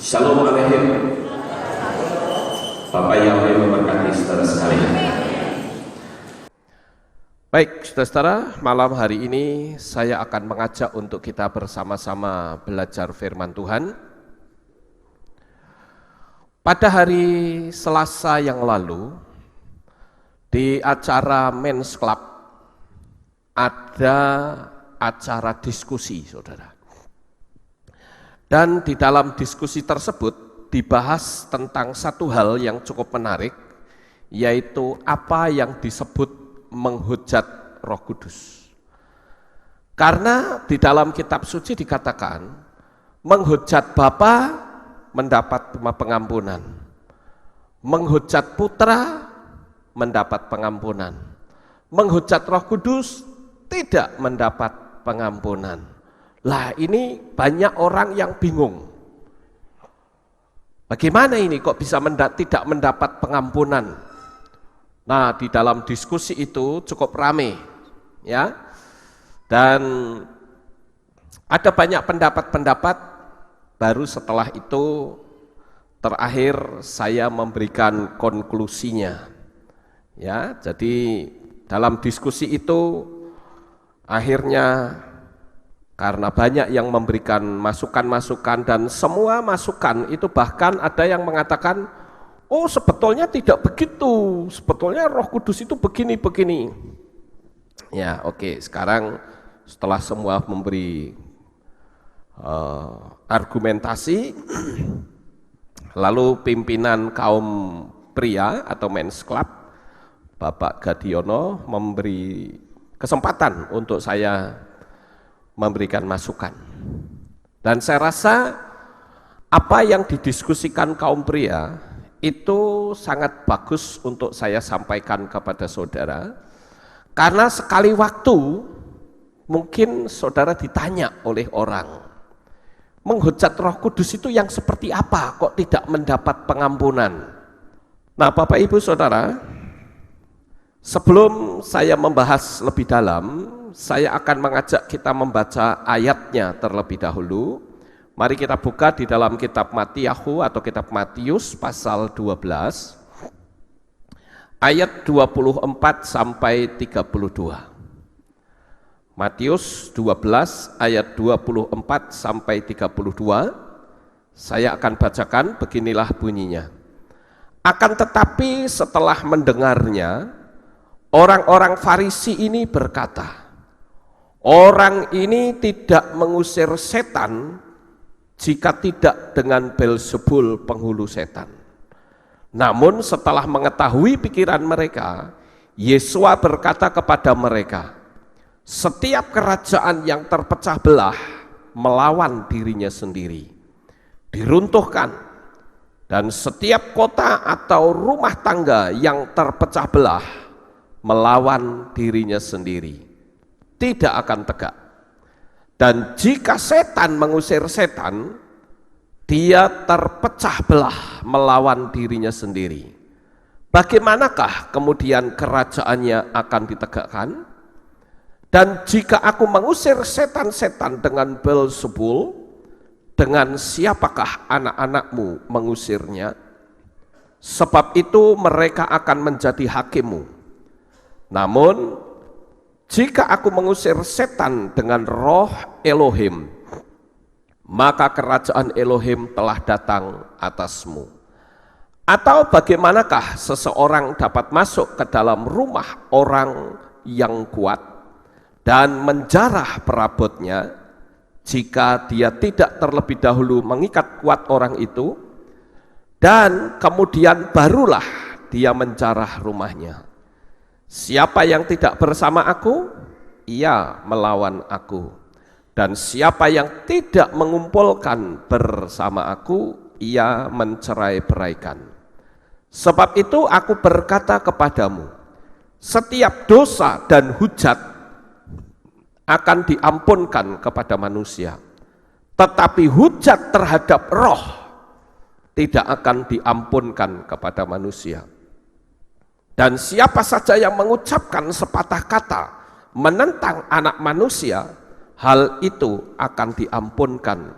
Shalom alaikum. Bapak Yahweh memberkati saudara sekalian. Baik, saudara-saudara, malam hari ini saya akan mengajak untuk kita bersama-sama belajar firman Tuhan. Pada hari Selasa yang lalu, di acara Men's Club, ada acara diskusi, saudara. Dan di dalam diskusi tersebut dibahas tentang satu hal yang cukup menarik, yaitu apa yang disebut menghujat Roh Kudus. Karena di dalam kitab suci dikatakan, menghujat Bapa mendapat pengampunan, menghujat Putra mendapat pengampunan, menghujat Roh Kudus tidak mendapat pengampunan. Lah ini banyak orang yang bingung. Bagaimana ini kok bisa tidak mendapat pengampunan? Nah, di dalam diskusi itu cukup ramai, ya. Dan ada banyak pendapat-pendapat. Baru setelah itu terakhir saya memberikan konklusinya. Ya, jadi dalam diskusi itu akhirnya karena banyak yang memberikan masukan-masukan dan semua masukan itu bahkan ada yang mengatakan, oh sebetulnya tidak begitu, sebetulnya Roh Kudus itu begini-begini. Ya oke, sekarang setelah semua memberi argumentasi, lalu pimpinan kaum pria atau Men's Club, Bapak Gadiono memberi kesempatan untuk saya memberikan masukan. Dan saya rasa apa yang didiskusikan kaum pria itu sangat bagus untuk saya sampaikan kepada saudara, karena sekali waktu mungkin saudara ditanya oleh orang, menghujat Roh Kudus itu yang seperti apa kok tidak mendapat pengampunan. Nah Bapak Ibu Saudara, sebelum saya membahas lebih dalam, saya akan mengajak kita membaca ayatnya terlebih dahulu. Mari kita buka di dalam kitab Matiyahu atau kitab Matius pasal 12 ayat 24 sampai 32. Matius 12 ayat 24 sampai 32. Saya akan bacakan, beginilah bunyinya. Akan tetapi setelah mendengarnya, orang-orang Farisi ini berkata, orang ini tidak mengusir setan jika tidak dengan Beelzebul penghulu setan. Namun setelah mengetahui pikiran mereka, Yesua berkata kepada mereka, setiap kerajaan yang terpecah belah melawan dirinya sendiri diruntuhkan, dan setiap kota atau rumah tangga yang terpecah belah melawan dirinya sendiri tidak akan tegak. Dan jika setan mengusir setan, dia terpecah belah melawan dirinya sendiri. Bagaimanakah kemudian kerajaannya akan ditegakkan? Dan jika aku mengusir setan-setan dengan Beelzebul, dengan siapakah anak-anakmu mengusirnya? Sebab itu mereka akan menjadi hakimmu. Namun jika aku mengusir setan dengan roh Elohim, maka kerajaan Elohim telah datang atasmu. Atau bagaimanakah seseorang dapat masuk ke dalam rumah orang yang kuat dan menjarah perabotnya, jika dia tidak terlebih dahulu mengikat kuat orang itu, dan kemudian barulah dia menjarah rumahnya. Siapa yang tidak bersama aku, ia melawan aku. Dan siapa yang tidak mengumpulkan bersama aku, ia mencerai-beraikan. Sebab itu aku berkata kepadamu, setiap dosa dan hujat akan diampunkan kepada manusia, tetapi hujat terhadap roh tidak akan diampunkan kepada manusia. Dan siapa saja yang mengucapkan sepatah kata menentang anak manusia, hal itu akan diampunkan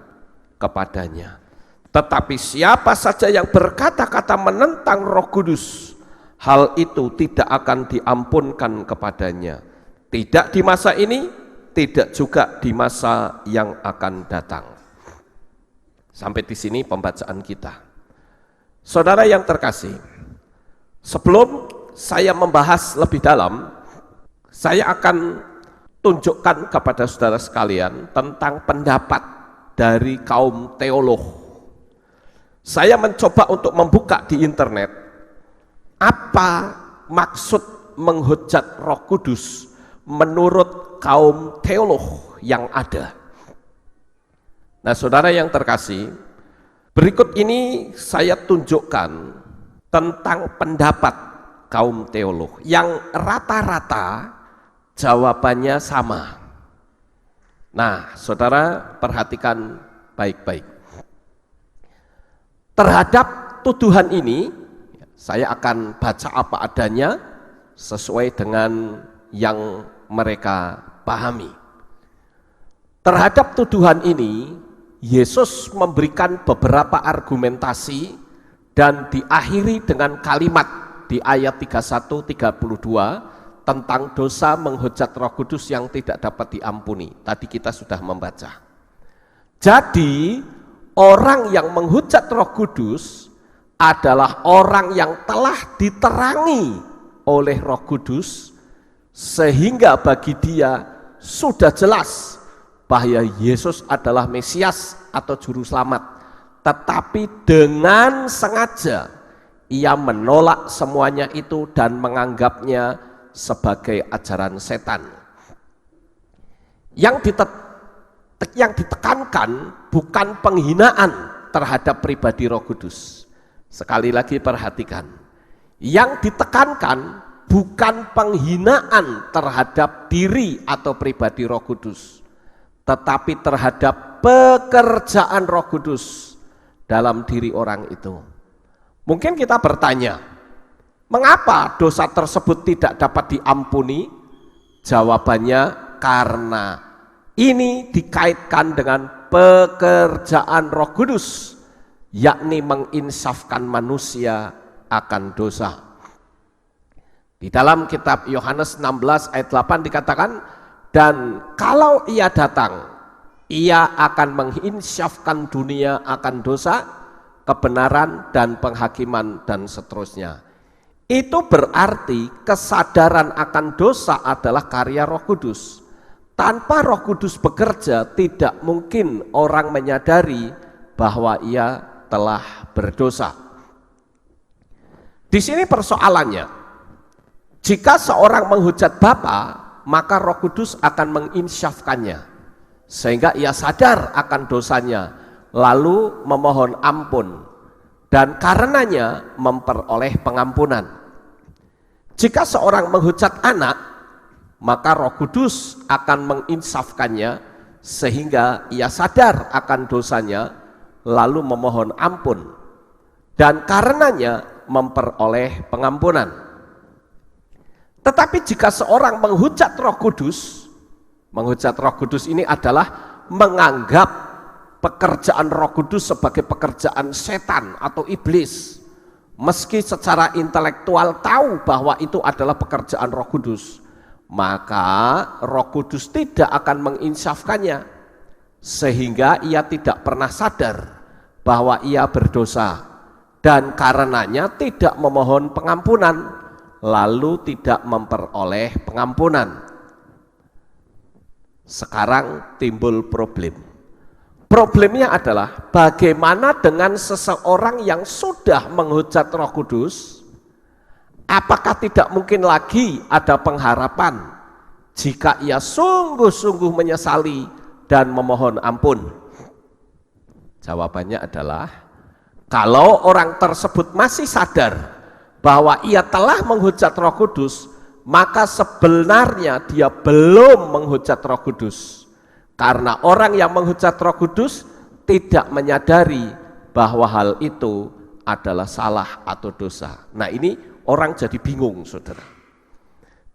kepadanya. Tetapi siapa saja yang berkata-kata menentang Roh Kudus, hal itu tidak akan diampunkan kepadanya. Tidak di masa ini, tidak juga di masa yang akan datang. Sampai di sini pembacaan kita. Saudara yang terkasih, sebelum saya membahas lebih dalam, saya akan tunjukkan kepada saudara sekalian tentang pendapat dari kaum teolog. Saya mencoba untuk membuka di internet apa maksud menghujat Roh Kudus menurut kaum teolog yang ada. Nah, saudara yang terkasih, berikut ini saya tunjukkan tentang pendapat kaum teolog yang rata-rata jawabannya sama. Nah, saudara perhatikan baik-baik. Terhadap tuduhan ini, saya akan baca apa adanya sesuai dengan yang mereka pahami. Terhadap tuduhan ini, Yesus memberikan beberapa argumentasi dan diakhiri dengan kalimat di ayat 31-32 tentang dosa menghujat Roh Kudus yang tidak dapat diampuni. Tadi kita sudah membaca. Jadi, orang yang menghujat Roh Kudus adalah orang yang telah diterangi oleh Roh Kudus, sehingga bagi dia sudah jelas bahwa Yesus adalah Mesias atau Juru Selamat, tetapi dengan sengaja ia menolak semuanya itu dan menganggapnya sebagai ajaran setan. Yang ditekankan bukan penghinaan terhadap pribadi Roh Kudus. Sekali lagi perhatikan, yang ditekankan bukan penghinaan terhadap diri atau pribadi Roh Kudus, tetapi terhadap pekerjaan Roh Kudus dalam diri orang itu. Mungkin kita bertanya, mengapa dosa tersebut tidak dapat diampuni? Jawabannya karena ini dikaitkan dengan pekerjaan Roh Kudus, yakni menginsafkan manusia akan dosa. Di dalam kitab Yohanes 16 ayat 8 dikatakan, dan kalau ia datang, ia akan menginsafkan dunia akan dosa, kebenaran dan penghakiman dan seterusnya. Itu berarti kesadaran akan dosa adalah karya Roh Kudus. Tanpa Roh Kudus bekerja, tidak mungkin orang menyadari bahwa ia telah berdosa. Di sini persoalannya, jika seorang menghujat Bapa, maka Roh Kudus akan menginsyafkannya, sehingga ia sadar akan dosanya, lalu memohon ampun, dan karenanya memperoleh pengampunan. Jika seorang menghujat anak, maka Roh Kudus akan menginsafkannya sehingga ia sadar akan dosanya lalu memohon ampun dan karenanya memperoleh pengampunan. Tetapi jika seorang menghujat Roh Kudus ini adalah menganggap pekerjaan Roh Kudus sebagai pekerjaan setan atau iblis, meski secara intelektual tahu bahwa itu adalah pekerjaan Roh Kudus, maka Roh Kudus tidak akan menginsafkannya, sehingga ia tidak pernah sadar bahwa ia berdosa dan karenanya tidak memohon pengampunan, lalu tidak memperoleh pengampunan. Sekarang timbul problem. Problemnya adalah bagaimana dengan seseorang yang sudah menghujat Roh Kudus? Apakah tidak mungkin lagi ada pengharapan jika ia sungguh-sungguh menyesali dan memohon ampun? Jawabannya adalah, kalau orang tersebut masih sadar bahwa ia telah menghujat Roh Kudus, maka sebenarnya dia belum menghujat Roh Kudus. Karena orang yang menghujat Roh Kudus tidak menyadari bahwa hal itu adalah salah atau dosa. Nah, ini orang jadi bingung, saudara.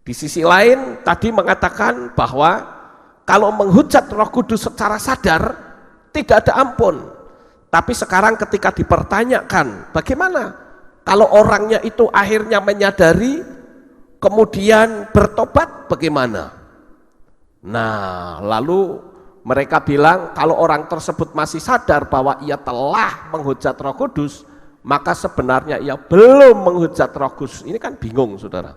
Di sisi lain tadi mengatakan bahwa kalau menghujat Roh Kudus secara sadar tidak ada ampun, Tapi sekarang ketika dipertanyakan, bagaimana kalau orangnya itu akhirnya menyadari, kemudian bertobat, bagaimana? Nah, lalu mereka bilang kalau orang tersebut masih sadar bahwa ia telah menghujat Roh Kudus, maka sebenarnya ia belum menghujat Roh Kudus. Ini kan bingung, saudara.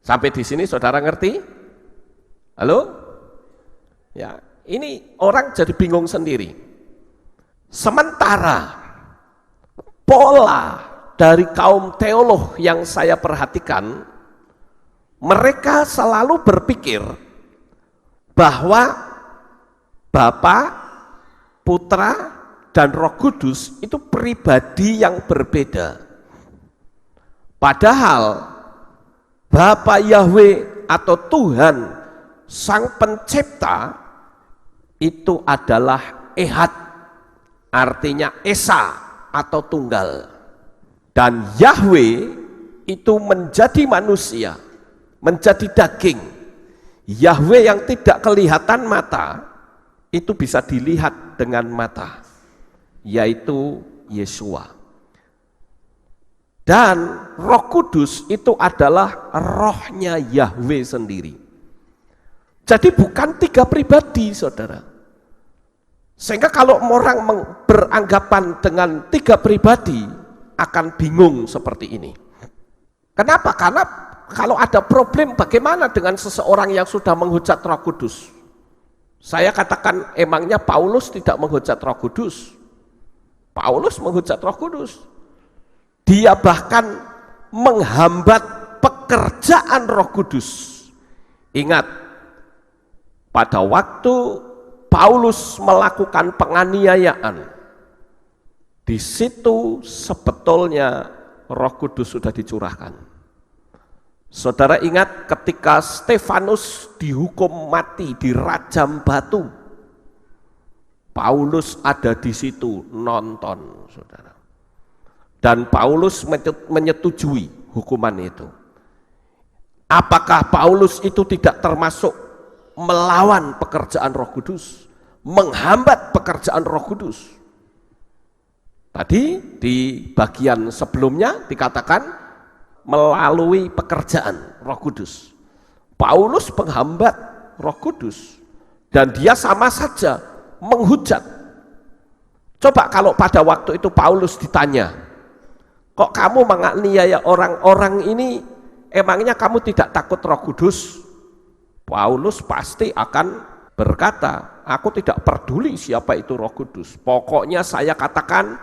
Sampai di sini saudara ngerti? Halo? Ya, ini orang jadi bingung sendiri. Sementara pola dari kaum teolog yang saya perhatikan, mereka selalu berpikir bahwa Bapa, Putra, dan Roh Kudus itu pribadi yang berbeda. Padahal Bapa Yahweh atau Tuhan Sang Pencipta itu adalah Ehad, artinya Esa atau tunggal. Dan Yahweh itu menjadi manusia, menjadi daging. Yahweh yang tidak kelihatan mata, itu bisa dilihat dengan mata, yaitu Yesua. Dan Roh Kudus itu adalah rohnya Yahweh sendiri. Jadi bukan tiga pribadi, saudara. Sehingga kalau orang beranggapan dengan tiga pribadi, akan bingung seperti ini. Kenapa? Karena kalau ada problem, bagaimana dengan seseorang yang sudah menghujat Roh Kudus? Saya katakan, emangnya Paulus tidak menghujat Roh Kudus? Paulus menghujat Roh Kudus. Dia bahkan menghambat pekerjaan Roh Kudus. Ingat, pada waktu Paulus melakukan penganiayaan, di situ sebetulnya Roh Kudus sudah dicurahkan. Saudara ingat ketika Stefanus dihukum mati, dirajam batu, Paulus ada di situ nonton, saudara. Dan Paulus menyetujui hukuman itu. Apakah Paulus itu tidak termasuk melawan pekerjaan Roh Kudus, menghambat pekerjaan Roh Kudus? Tadi di bagian sebelumnya dikatakan melalui pekerjaan Roh Kudus. Paulus penghambat Roh Kudus dan dia sama saja menghujat. Coba kalau pada waktu itu Paulus ditanya, kok kamu menganiaya orang-orang ini, emangnya kamu tidak takut Roh Kudus? Paulus pasti akan berkata, aku tidak peduli siapa itu Roh Kudus. Pokoknya saya katakan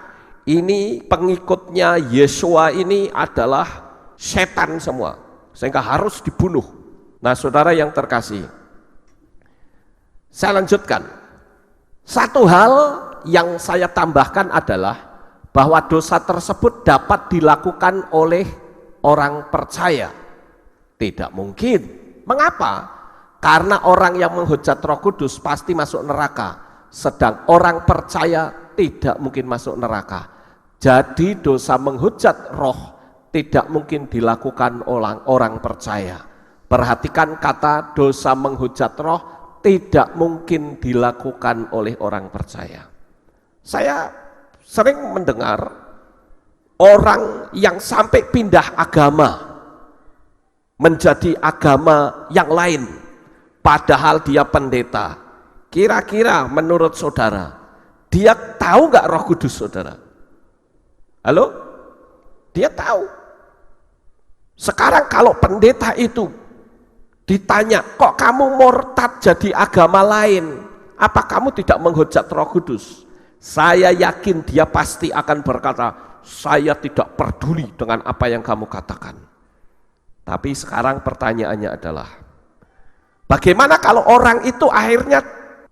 ini pengikutnya Yesua ini adalah setan semua, sehingga harus dibunuh. Nah, saudara yang terkasih, saya lanjutkan. Satu hal yang saya tambahkan adalah bahwa dosa tersebut dapat dilakukan oleh orang percaya. Tidak mungkin. Mengapa? Karena orang yang menghujat Roh Kudus pasti masuk neraka, sedang orang percaya tidak mungkin masuk neraka. Jadi dosa menghujat roh tidak mungkin dilakukan oleh orang percaya. Perhatikan kata dosa menghujat roh tidak mungkin dilakukan oleh orang percaya. Saya sering mendengar orang yang sampai pindah agama menjadi agama yang lain, padahal dia pendeta. Kira-kira menurut saudara, dia tahu nggak Roh Kudus, saudara? Halo? Dia tahu. Sekarang kalau pendeta itu ditanya, kok kamu murtad jadi agama lain? Apa kamu tidak menghujat Roh Kudus? Saya yakin dia pasti akan berkata, saya tidak peduli dengan apa yang kamu katakan. Tapi sekarang pertanyaannya adalah, bagaimana kalau orang itu akhirnya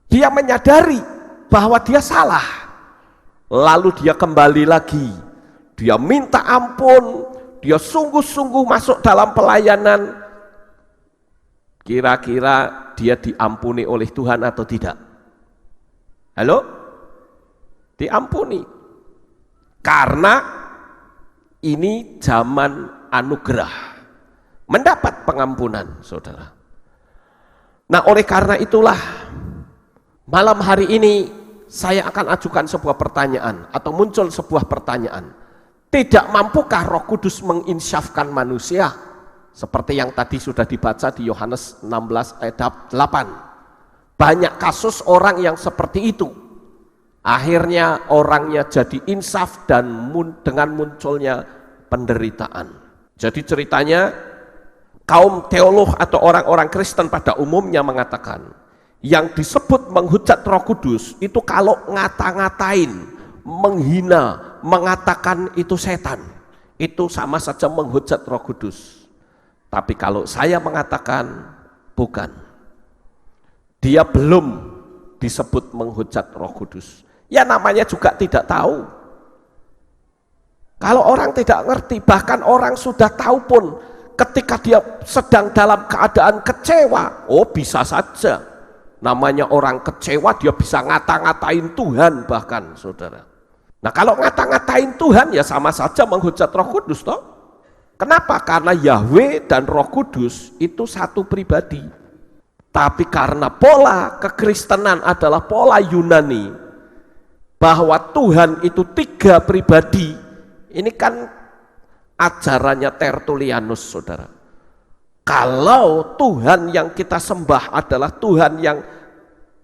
dia menyadari bahwa dia salah, lalu dia kembali lagi, dia minta ampun, dia sungguh-sungguh masuk dalam pelayanan, kira-kira dia diampuni oleh Tuhan atau tidak? Halo? Diampuni. Karena ini zaman anugerah, mendapat pengampunan, saudara. Nah, oleh karena itulah malam hari ini saya akan ajukan sebuah pertanyaan atau muncul sebuah pertanyaan. Tidak mampukah Roh Kudus menginsyafkan manusia? Seperti yang tadi sudah dibaca di Yohanes 16 ayat 8. Banyak kasus orang yang seperti itu. Akhirnya orangnya jadi insaf dan dengan munculnya penderitaan. Jadi ceritanya kaum teolog atau orang-orang Kristen pada umumnya mengatakan yang disebut menghujat Roh Kudus itu kalau ngata-ngatain, menghina, mengatakan itu setan, itu sama saja menghujat Roh Kudus. Tapi kalau saya mengatakan bukan, dia belum disebut menghujat Roh Kudus. Ya namanya juga tidak tahu. Kalau orang tidak ngerti, bahkan orang sudah tahu pun, ketika dia sedang dalam keadaan kecewa, oh bisa saja. Namanya orang kecewa, dia bisa ngata-ngatain Tuhan bahkan, saudara. Nah kalau ngata-ngatain Tuhan ya sama saja menghujat Roh Kudus toh. Kenapa? Karena Yahweh dan Roh Kudus itu satu pribadi. Tapi karena pola kekristenan adalah pola Yunani, bahwa Tuhan itu 3 pribadi. Ini kan ajarannya Tertullianus, saudara. Kalau Tuhan yang kita sembah adalah Tuhan yang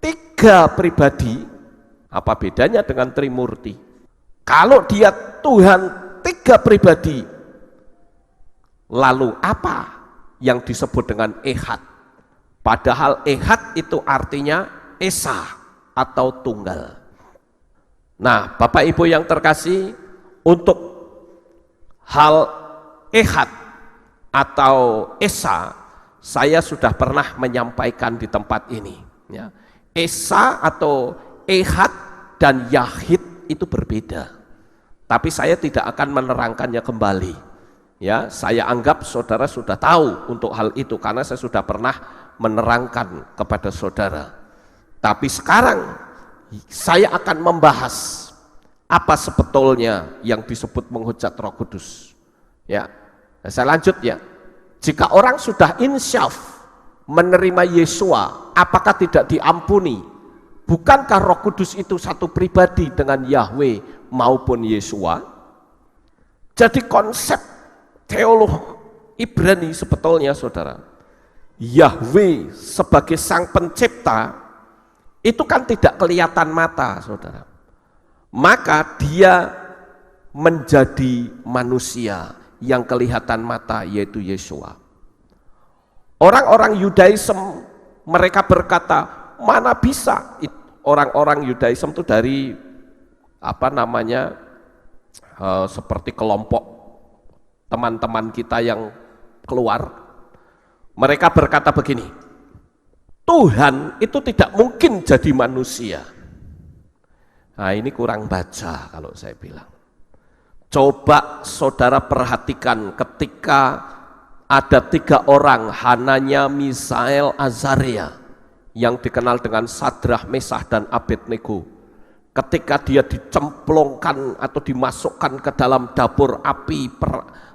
3 pribadi, apa bedanya dengan Trimurti? Kalau dia Tuhan 3 pribadi, lalu apa yang disebut dengan Ehad? Padahal Ehad itu artinya Esa atau tunggal. Nah, Bapak Ibu yang terkasih, untuk hal Ehad atau Esa, saya sudah pernah menyampaikan di tempat ini. Ya. Esa atau Ehad dan Yahid itu berbeda, tapi saya tidak akan menerangkannya kembali. Ya, saya anggap saudara sudah tahu untuk hal itu karena saya sudah pernah menerangkan kepada saudara. Tapi sekarang saya akan membahas apa sebetulnya yang disebut menghujat Roh Kudus. Ya, saya lanjut ya. Jika orang sudah insyaf menerima Yesua, apakah tidak diampuni? Bukankah Roh Kudus itu satu pribadi dengan Yahweh maupun Yesua? Jadi konsep teolog Ibrani sebetulnya saudara, Yahweh sebagai sang pencipta itu kan tidak kelihatan mata saudara. Maka dia menjadi manusia yang kelihatan mata, yaitu Yesua. Orang-orang Yudaism mereka berkata, mana bisa? Orang-orang Yudaism itu dari seperti kelompok teman-teman kita yang keluar. Mereka berkata begini, Tuhan itu tidak mungkin jadi manusia. Nah ini kurang baca kalau saya bilang. Coba saudara perhatikan ketika ada 3 orang, Hananya, Misael, Azaria, yang dikenal dengan Sadrah, Mesah, dan Abednego. Ketika dia dicemplungkan atau dimasukkan ke dalam dapur api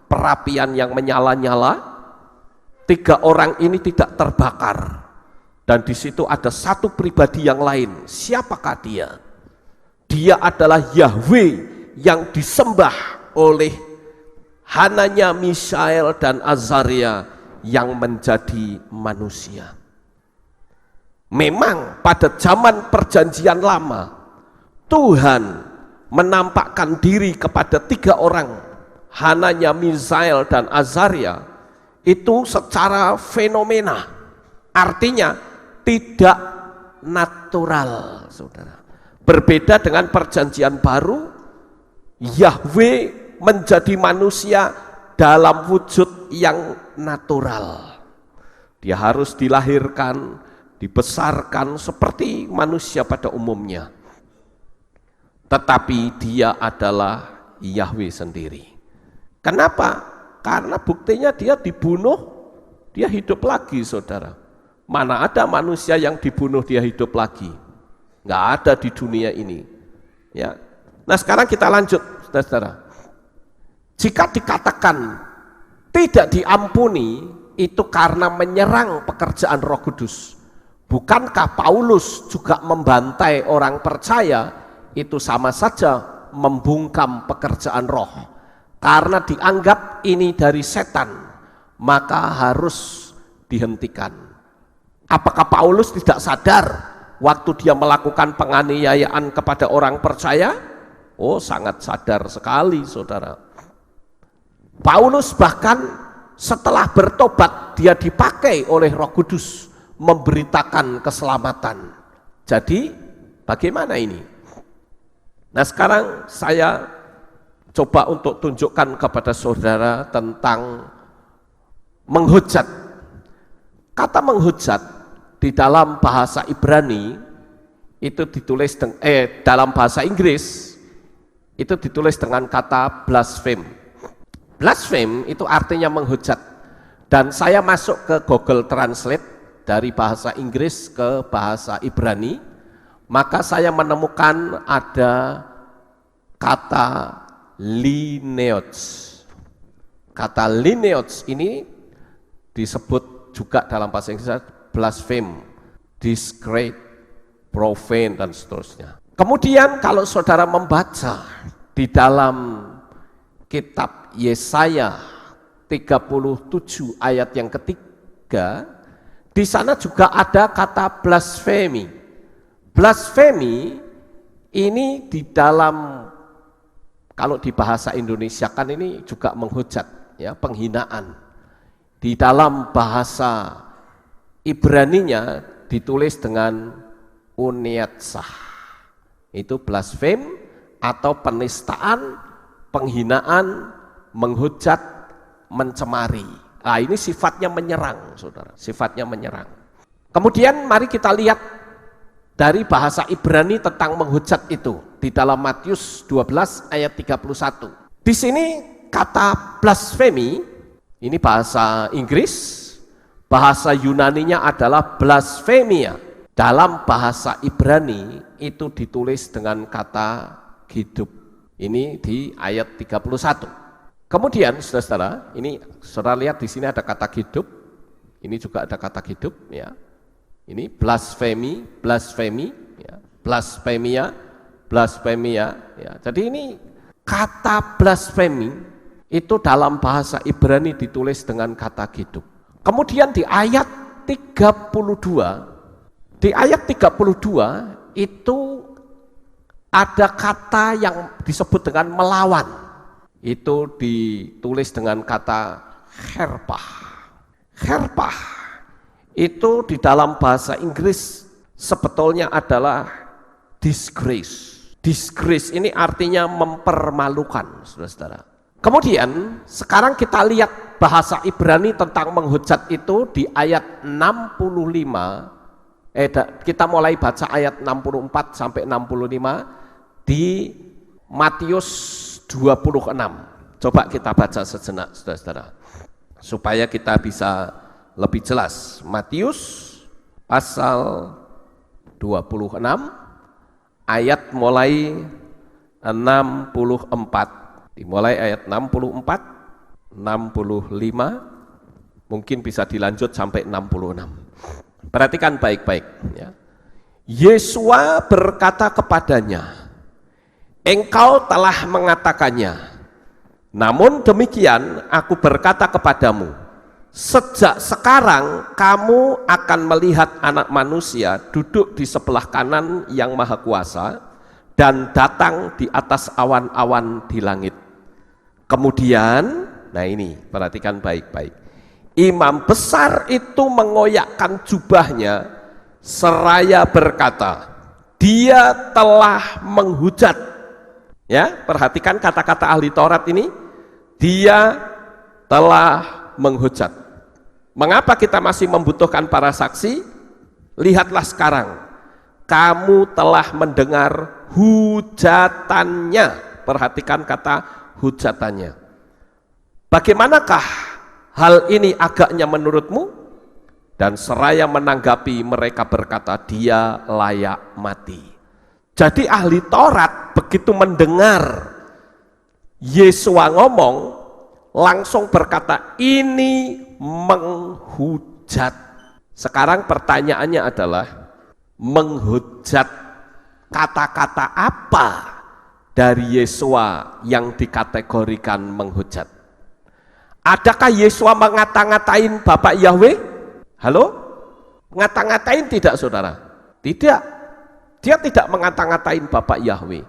perapian yang menyala-nyala, 3 orang ini tidak terbakar. Dan di situ ada satu pribadi yang lain. Siapakah dia? Dia adalah Yahweh yang disembah oleh Hananya, Misael, dan Azaria yang menjadi manusia. Memang pada zaman perjanjian lama, Tuhan menampakkan diri kepada 3 orang, Hananya, Misael, dan Azaria, itu secara fenomena, artinya tidak natural, saudara. Berbeda dengan perjanjian baru, Yahweh menjadi manusia dalam wujud yang natural. Dia harus dilahirkan, dibesarkan seperti manusia pada umumnya. Tetapi dia adalah Yahweh sendiri. Kenapa? Karena buktinya dia dibunuh, dia hidup lagi, saudara. Mana ada manusia yang dibunuh dia hidup lagi? Nggak ada di dunia ini. Ya. Nah sekarang kita lanjut, saudara. Jika dikatakan tidak diampuni, itu karena menyerang pekerjaan Roh Kudus. Bukankah Paulus juga membantai orang percaya? Itu sama saja membungkam pekerjaan roh. Karena dianggap ini dari setan, maka harus dihentikan. Apakah Paulus tidak sadar waktu dia melakukan penganiayaan kepada orang percaya? Oh, sangat sadar sekali, saudara. Paulus bahkan setelah bertobat, dia dipakai oleh Roh Kudus memberitakan keselamatan. Jadi bagaimana ini? Nah, sekarang saya coba untuk tunjukkan kepada saudara tentang menghujat. Kata menghujat di dalam bahasa Ibrani itu ditulis dalam bahasa Inggris itu ditulis dengan kata blaspheme. Blaspheme itu artinya menghujat. Dan saya masuk ke Google Translate dari bahasa Inggris ke bahasa Ibrani, maka saya menemukan ada kata lineots. Kata lineots ini disebut juga dalam bahasa Inggris blaspheme, disgrace, profane, dan seterusnya. Kemudian kalau saudara membaca di dalam kitab Yesaya 37 ayat yang ketiga, di sana juga ada kata blasfemi. Blasfemi ini di dalam, kalau di bahasa Indonesia kan ini juga menghujat, ya, penghinaan. Di dalam bahasa Ibraninya ditulis dengan uneatsah. Itu blasfem atau penistaan, penghinaan, menghujat, mencemari. Nah, ini sifatnya menyerang, saudara. Sifatnya menyerang. Kemudian mari kita lihat dari bahasa Ibrani tentang menghujat itu di dalam Matius 12 ayat 31. Di sini kata blasfemi, ini bahasa Inggris, bahasa Yunaninya adalah blasfemia. Dalam bahasa Ibrani itu ditulis dengan kata hidup. Ini di ayat 31. Kemudian saudara-saudara, ini saudara lihat di sini ada kata hidup, ini juga ada kata hidup, ya. Ini blasfemi, blasfemi, ya. Blasfemia, blasfemia, ya. Jadi ini kata blasfemi itu dalam bahasa Ibrani ditulis dengan kata hidup. Kemudian di ayat 32, itu ada kata yang disebut dengan melawan. Itu ditulis dengan kata herpah. Herpah itu di dalam bahasa Inggris sebetulnya adalah disgrace. Disgrace ini artinya mempermalukan, saudara-saudara. Kemudian sekarang kita lihat bahasa Ibrani tentang menghujat itu di ayat 65. Kita mulai baca ayat 64 sampai 65 di Matius 26. Coba kita baca sejenak, saudara-saudara, supaya kita bisa lebih jelas. Matius pasal 26 ayat mulai 64. Dimulai ayat 64, 65, mungkin bisa dilanjut sampai 66. Perhatikan baik-baik, ya. Yesua berkata kepadanya, engkau telah mengatakannya, namun demikian aku berkata kepadamu, sejak sekarang kamu akan melihat Anak Manusia duduk di sebelah kanan Yang Maha Kuasa dan datang di atas awan-awan di langit. Kemudian, nah ini perhatikan baik-baik, imam besar itu mengoyakkan jubahnya seraya berkata, dia telah menghujat. Ya, perhatikan kata-kata ahli Taurat ini, dia telah menghujat. Mengapa kita masih membutuhkan para saksi? Lihatlah sekarang, kamu telah mendengar hujatannya. Perhatikan kata hujatannya. Bagaimanakah hal ini agaknya menurutmu? Dan seraya menanggapi mereka berkata, dia layak mati. Jadi ahli Taurat begitu mendengar Yesua ngomong, langsung berkata, ini menghujat. Sekarang pertanyaannya adalah menghujat kata-kata apa dari Yesua yang dikategorikan menghujat? Adakah Yesua mengata-ngatain Bapak Yahweh? Halo? Ngata-ngatain tidak, saudara? Tidak. Dia tidak mengata-ngatain Bapak Yahweh.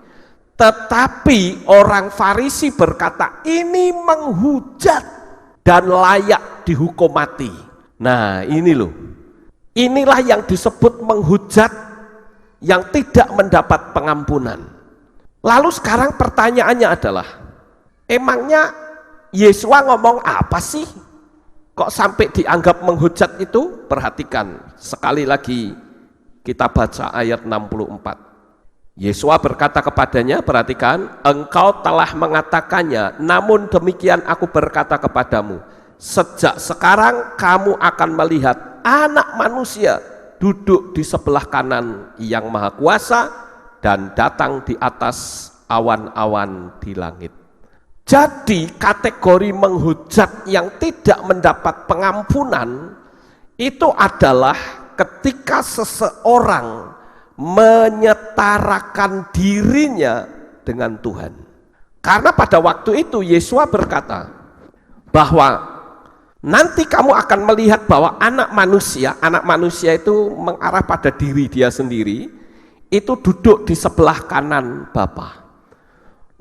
Tetapi orang Farisi berkata, ini menghujat dan layak dihukum mati. Nah, ini loh. Inilah yang disebut menghujat yang tidak mendapat pengampunan. Lalu sekarang pertanyaannya adalah, emangnya Yesua ngomong apa sih? Kok sampai dianggap menghujat itu? Perhatikan, sekali lagi kita baca ayat 64. Yesua berkata kepadanya, perhatikan, engkau telah mengatakannya, namun demikian aku berkata kepadamu, sejak sekarang kamu akan melihat Anak Manusia duduk di sebelah kanan yang Maha Kuasa dan datang di atas awan-awan di langit. Jadi kategori menghujat yang tidak mendapat pengampunan itu adalah ketika seseorang menyetarakan dirinya dengan Tuhan. Karena pada waktu itu Yesua berkata bahwa nanti kamu akan melihat bahwa anak manusia itu mengarah pada diri dia sendiri, itu duduk di sebelah kanan Bapa.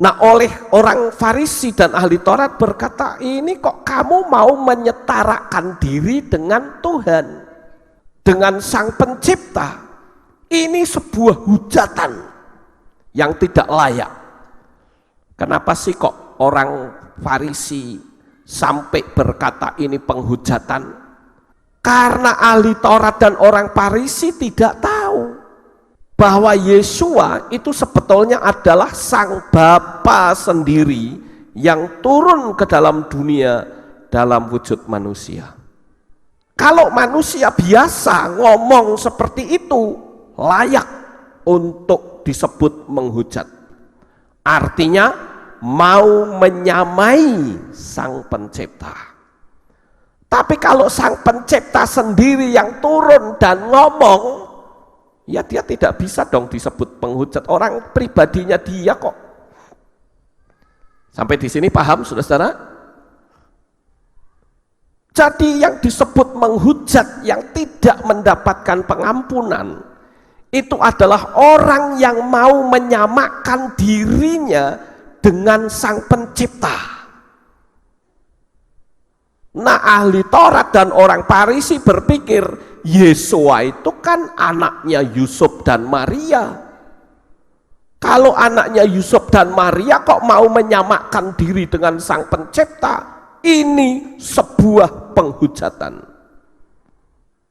Nah, oleh orang Farisi dan ahli Taurat berkata, ini kok kamu mau menyetarakan diri dengan Tuhan, dengan Sang Pencipta? Ini sebuah hujatan yang tidak layak. Kenapa sih kok orang Farisi sampai berkata ini penghujatan? Karena ahli Taurat dan orang Farisi tidak tahu bahwa Yesua itu sebetulnya adalah Sang Bapa sendiri yang turun ke dalam dunia dalam wujud manusia. Kalau manusia biasa ngomong seperti itu, layak untuk disebut menghujat. Artinya mau menyamai Sang Pencipta. Tapi kalau Sang Pencipta sendiri yang turun dan ngomong, ya dia tidak bisa dong disebut penghujat. Orang pribadinya dia kok. Sampai di sini paham, saudara-saudara? Jadi yang disebut menghujat yang tidak mendapatkan pengampunan itu adalah orang yang mau menyamakan dirinya dengan Sang Pencipta. Nah, ahli Taurat dan orang Farisi berpikir Yesua itu kan anaknya Yusuf dan Maria. Kalau anaknya Yusuf dan Maria kok mau menyamakan diri dengan Sang Pencipta? Ini sebuah penghujatan.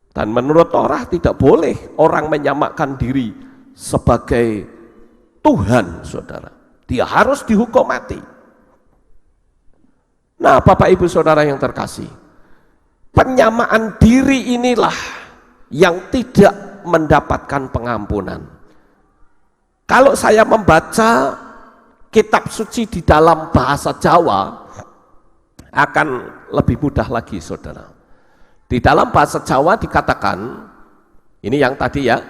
Dan menurut Taurat tidak boleh orang menyamakan diri sebagai Tuhan, saudara. Dia harus dihukum mati. Nah, Bapak Ibu Saudara yang terkasih, penyamaan diri inilah yang tidak mendapatkan pengampunan. Kalau saya membaca kitab suci di dalam bahasa Jawa, akan lebih mudah lagi, saudara. Di dalam bahasa Jawa dikatakan, ini yang tadi ya,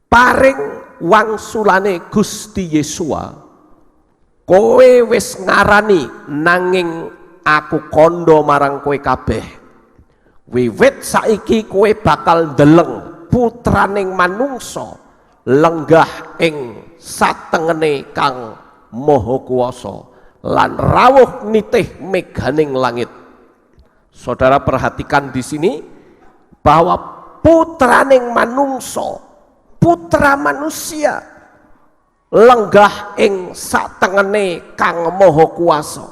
paring wangsulane Gusti Yesua, kowe wis ngarani nanging aku kondo marang kowe kabeh. Wiwit saiki kowe bakal ndeleng putraning manungsa lenggah ing satengene Kang Maha Kuwasa lan rawuh nitih meganing langit. Saudara perhatikan di sini bahwa putraning manungsa, putra manusia lenggah ing satengene Kang Maha Kuwasa,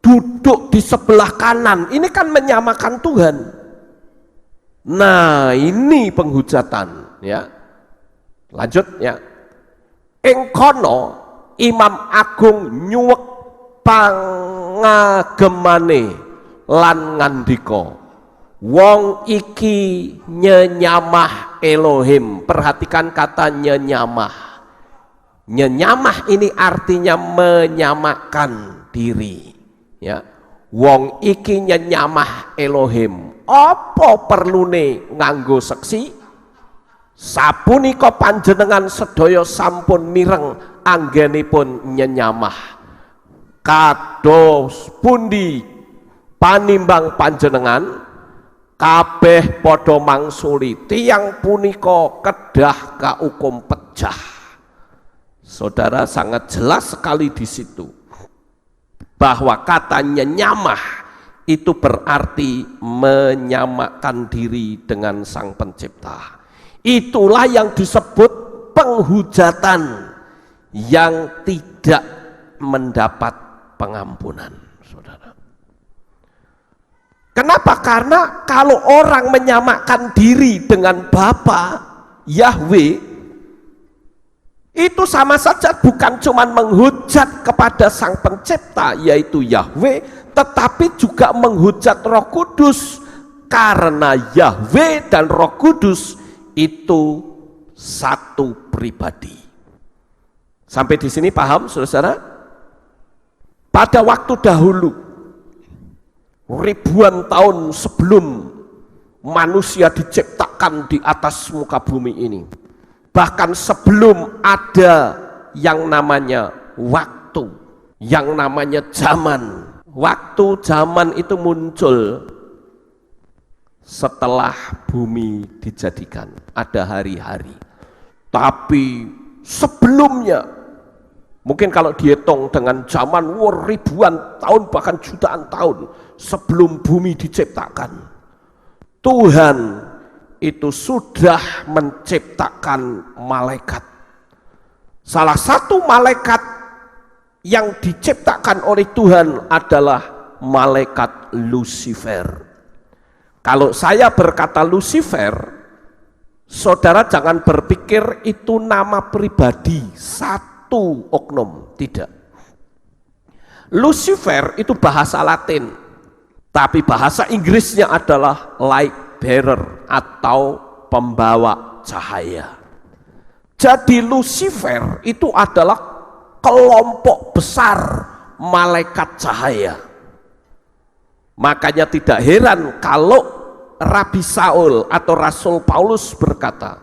duduk di sebelah kanan. Ini kan menyamakan Tuhan. Nah, ini penghujatan ya. Lanjut ya. Ing kono Imam Agung nyuwek pangagemane lan ngandika, wong iki nyenyamah Elohim. Perhatikan kata nyenyamah. Nyenyamah ini artinya menyamakan diri ya. Wong iki nyenyamah Elohim, apa perlune nganggo seksi? Sapunika panjenengan sedaya sampun mireng anggenipun nyenyamah. Kados pundi panimbang panjenengan kabeh padha mangsuli tiyang punika kedah kaukum pecah. Saudara, sangat jelas sekali di situ bahwa kata nyenyamah itu berarti menyamakan diri dengan Sang Pencipta. Itulah yang disebut penghujatan yang tidak mendapat pengampunan, saudara. Kenapa? Karena kalau orang menyamakan diri dengan Bapa Yahweh, itu sama saja bukan cuma menghujat kepada Sang Pencipta yaitu Yahweh, tetapi juga menghujat Roh Kudus, karena Yahweh dan Roh Kudus itu satu pribadi. Sampai di sini paham, saudara? Pada waktu dahulu, ribuan tahun sebelum manusia diciptakan di atas muka bumi ini, bahkan sebelum ada yang namanya waktu, yang namanya zaman. Waktu zaman itu muncul setelah bumi dijadikan, ada hari-hari. Tapi sebelumnya, mungkin kalau dihitung dengan zaman ribuan tahun bahkan jutaan tahun sebelum bumi diciptakan, Tuhan itu sudah menciptakan malaikat. Salah satu malaikat yang diciptakan oleh Tuhan adalah malaikat Lucifer. Kalau saya berkata Lucifer, saudara jangan berpikir itu nama pribadi satu oknum, tidak. Lucifer itu bahasa Latin, tapi bahasa Inggrisnya adalah light bearer atau pembawa cahaya. Jadi Lucifer itu adalah kelompok besar malaikat cahaya. Makanya tidak heran kalau Rabi Saul atau Rasul Paulus berkata,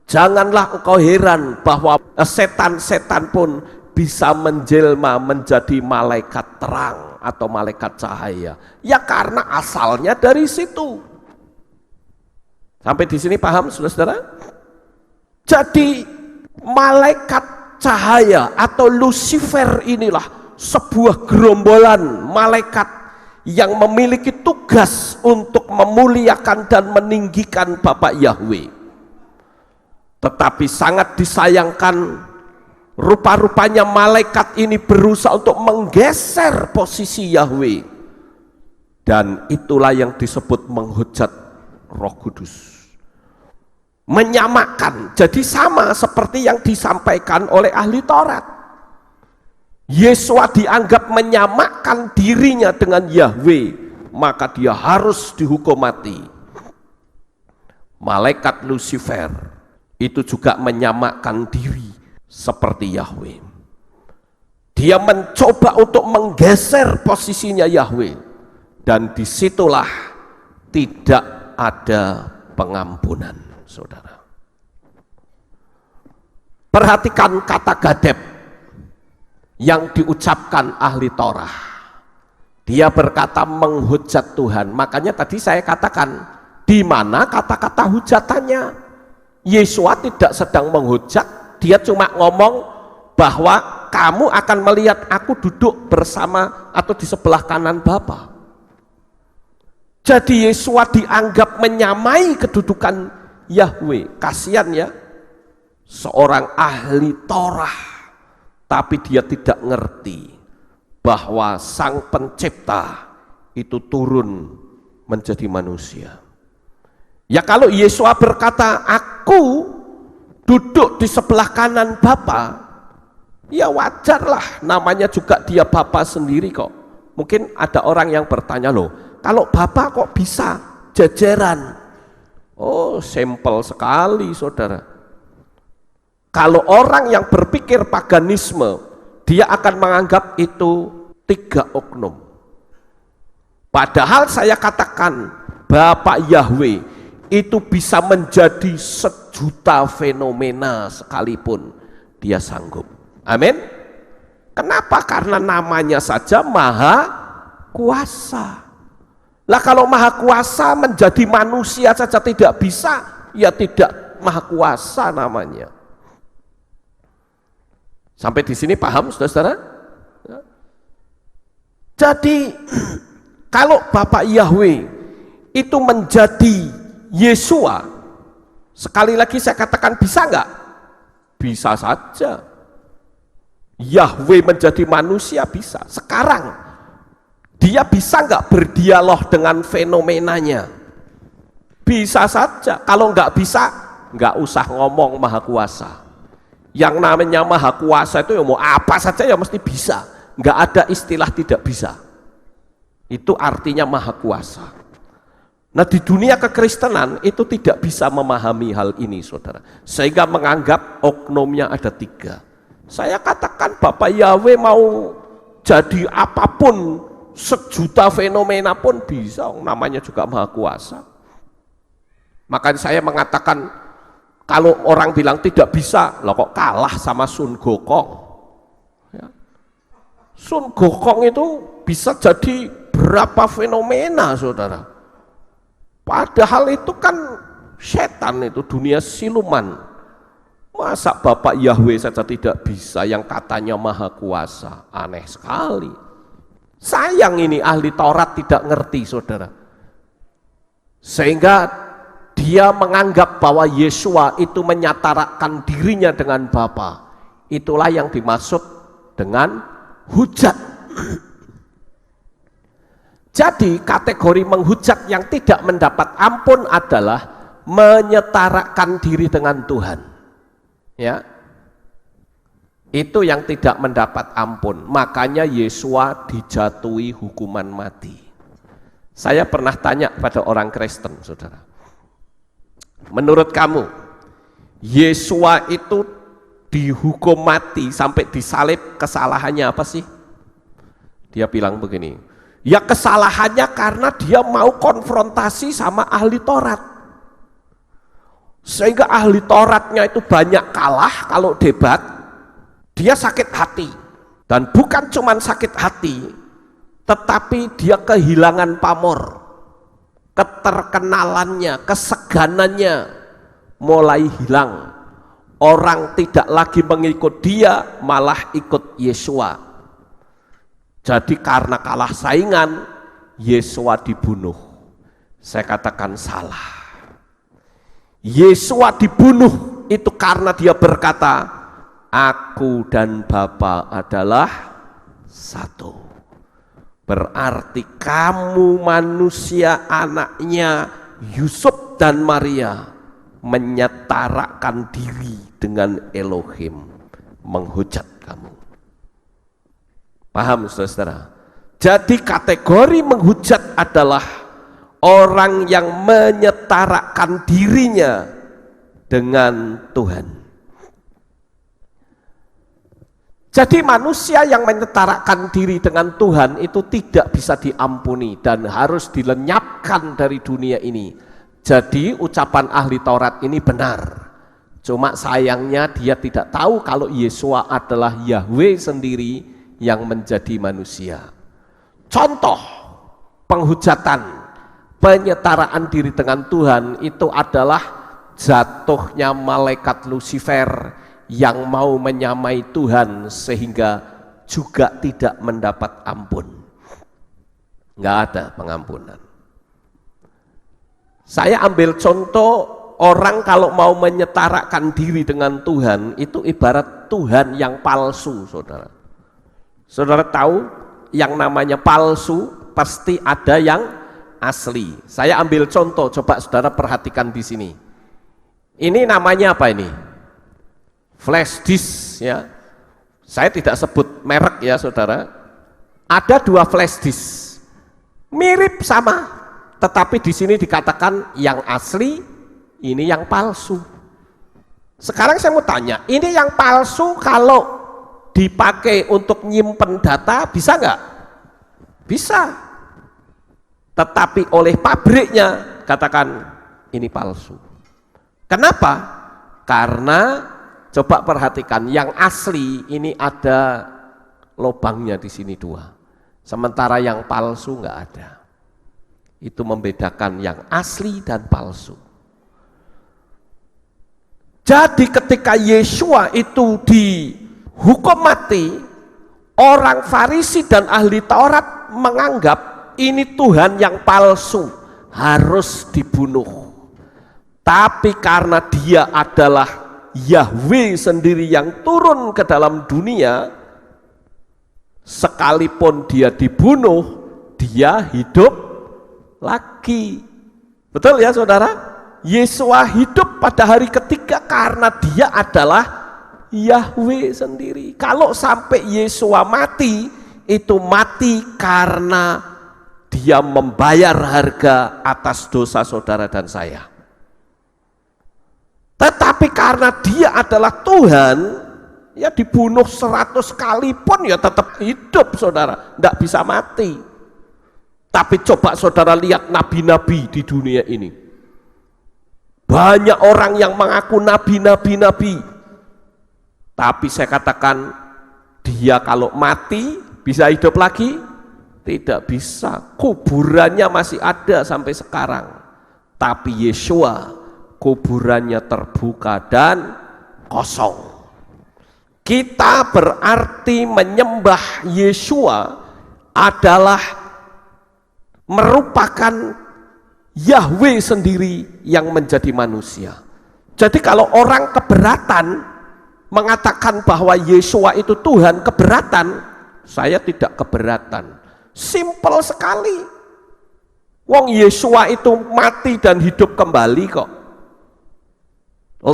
janganlah engkau heran bahwa setan-setan pun bisa menjelma menjadi malaikat terang atau malaikat cahaya. Ya karena asalnya dari situ. Sampai di sini paham, saudara-saudara? Jadi malaikat cahaya atau Lucifer inilah sebuah gerombolan malaikat yang memiliki tugas untuk memuliakan dan meninggikan Bapak Yahweh. Tetapi sangat disayangkan, rupa-rupanya malaikat ini berusaha untuk menggeser posisi Yahweh, dan itulah yang disebut menghujat Roh Kudus. Menyamakan, jadi sama seperti yang disampaikan oleh ahli Taurat. Yesua dianggap menyamakan dirinya dengan Yahweh, maka dia harus dihukum mati. Malaikat Lucifer itu juga menyamakan diri seperti Yahweh. Dia mencoba untuk menggeser posisinya Yahweh, dan disitulah tidak ada pengampunan, saudara. Perhatikan kata gadep yang diucapkan ahli Torah. Dia berkata menghujat Tuhan. Makanya tadi saya katakan, di mana kata-kata hujatannya? Yesua tidak sedang menghujat, dia cuma ngomong bahwa kamu akan melihat aku duduk bersama atau di sebelah kanan Bapa. Jadi Yesua dianggap menyamai kedudukan Yahweh. Kasihan ya, seorang ahli Torah, tapi dia tidak ngerti bahwa Sang Pencipta itu turun menjadi manusia. Ya kalau Yesua berkata aku duduk di sebelah kanan Bapa, ya wajarlah, namanya juga dia Bapa sendiri kok. Mungkin ada orang yang bertanya, loh kalau Bapa kok bisa jajaran? Oh simpel sekali, saudara. Kalau orang yang berpikir paganisme, dia akan menganggap itu tiga oknum. Padahal saya katakan Bapak Yahweh itu bisa menjadi 1.000.000 fenomena sekalipun dia sanggup. Amin. Kenapa? Karena namanya saja Maha Kuasa. Lah kalau Maha Kuasa menjadi manusia saja tidak bisa, ya tidak Maha Kuasa namanya. Sampai di sini paham saudara-saudara? Jadi kalau Bapak Yahweh itu menjadi Yesua, sekali lagi saya katakan bisa enggak? Bisa saja. Yahweh menjadi manusia bisa. Sekarang dia bisa enggak berdialog dengan fenomenanya? Bisa saja. Kalau enggak bisa, enggak usah ngomong Maha Kuasa. Yang namanya Maha Kuasa itu ya mau apa saja ya mesti bisa. Enggak ada istilah tidak bisa. Itu artinya Maha Kuasa. Nah di dunia kekristenan itu tidak bisa memahami hal ini saudara. Sehingga menganggap oknumnya ada 3. Saya katakan Bapak Yahweh mau jadi apapun, 1.000.000 fenomena pun bisa, namanya juga Maha Kuasa. Makanya saya mengatakan kalau orang bilang tidak bisa, loh kok kalah sama Sun Gokong. Ya. Sun Gokong itu bisa jadi berapa fenomena saudara. Padahal itu kan setan, itu dunia siluman. Masa Bapak Yahweh saja tidak bisa yang katanya Maha Kuasa? Aneh sekali. Sayang ini ahli Taurat tidak ngerti saudara. Sehingga dia menganggap bahwa Yesua itu menyatakan dirinya dengan Bapa. Itulah yang dimaksud dengan hujat. Jadi kategori menghujat yang tidak mendapat ampun adalah menyetarakan diri dengan Tuhan. Ya, itu yang tidak mendapat ampun. Makanya Yesua dijatuhi hukuman mati. Saya pernah tanya pada orang Kristen saudara, menurut kamu Yesua itu dihukum mati sampai disalib, kesalahannya apa sih? Dia bilang begini, ya kesalahannya karena dia mau konfrontasi sama ahli Taurat. Sehingga ahli Tauratnya itu banyak kalah kalau debat, dia sakit hati. Dan bukan cuma sakit hati, tetapi dia kehilangan pamor, keterkenalannya, keseganannya mulai hilang. Orang tidak lagi mengikut dia, malah ikut Yesua. Jadi karena kalah saingan, Yesua dibunuh. Saya katakan salah. Yesua dibunuh itu karena dia berkata, aku dan Bapa adalah satu. Berarti kamu manusia anaknya Yusuf dan Maria menyetarakan diri dengan Elohim, menghujat kamu. Paham saudara? Jadi kategori menghujat adalah orang yang menyetarakan dirinya dengan Tuhan. Jadi manusia yang menyetarakan diri dengan Tuhan itu tidak bisa diampuni dan harus dilenyapkan dari dunia ini. Jadi ucapan ahli Taurat ini benar. Cuma sayangnya dia tidak tahu kalau Yesua adalah Yahweh sendiri yang menjadi manusia. Contoh penghujatan, penyetaraan diri dengan Tuhan itu adalah jatuhnya malaikat Lucifer yang mau menyamai Tuhan sehingga juga tidak mendapat ampun. Nggak ada pengampunan. Saya ambil contoh orang kalau mau menyetarakan diri dengan Tuhan itu ibarat Tuhan yang palsu saudara. Saudara tahu yang namanya palsu pasti ada yang asli. Saya ambil contoh, coba saudara perhatikan di sini. Ini namanya apa ini? Flash disk ya. Saya tidak sebut merek ya saudara. Ada 2 flash disk. Mirip sama, tetapi di sini dikatakan yang asli, ini yang palsu. Sekarang saya mau tanya, ini yang palsu kalau dipakai untuk nyimpen data bisa nggak? Bisa. tetapi oleh pabriknya katakan ini palsu. Kenapa? Karena coba perhatikan, yang asli ini ada lubangnya di sini 2, sementara yang palsu nggak ada. Itu membedakan yang asli dan palsu. Jadi ketika Yesua itu dihukum mati, orang Farisi dan ahli Taurat menganggap ini Tuhan yang palsu, harus dibunuh. Tapi karena dia adalah Yahweh sendiri yang turun ke dalam dunia, sekalipun dia dibunuh, dia hidup lagi. Betul ya saudara? Yesua hidup pada hari ketiga karena dia adalah Yahweh sendiri. Kalau sampai Yesua mati, itu mati karena dia membayar harga atas dosa saudara dan saya. Tetapi karena dia adalah Tuhan, ya dibunuh 100 kali pun ya tetap hidup saudara, tidak bisa mati. Tapi coba saudara lihat nabi-nabi di dunia ini. Banyak orang yang mengaku nabi. Tapi saya katakan, dia kalau mati bisa hidup lagi? Tidak bisa, kuburannya masih ada sampai sekarang. Tapi Yesua kuburannya terbuka dan kosong. Kita berarti menyembah Yesua adalah merupakan Yahweh sendiri yang menjadi manusia. Jadi kalau orang keberatan mengatakan bahwa Yesua itu Tuhan, keberatan, saya tidak keberatan. Simpel sekali. Wong Yesua itu mati dan hidup kembali kok.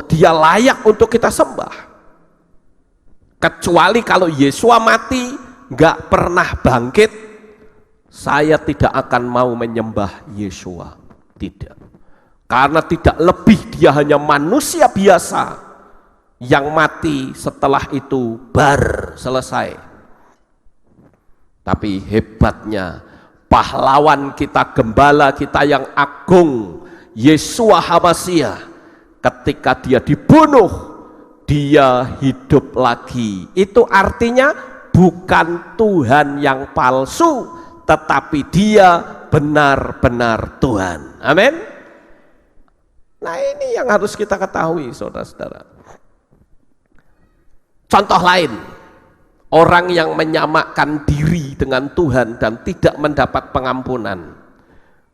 Dia layak untuk kita sembah. Kecuali kalau Yesua mati nggak pernah bangkit, saya tidak akan mau menyembah Yesua. Tidak. Karena tidak lebih, dia hanya manusia biasa yang mati setelah itu selesai. Tapi hebatnya pahlawan kita, gembala kita yang agung, Yesua HaMasyiah, ketika dia dibunuh, dia hidup lagi. Itu artinya bukan Tuhan yang palsu, tetapi dia benar-benar Tuhan. Amin. Nah, ini yang harus kita ketahui saudara-saudara. Contoh lain, orang yang menyamakan diri dengan Tuhan dan tidak mendapat pengampunan.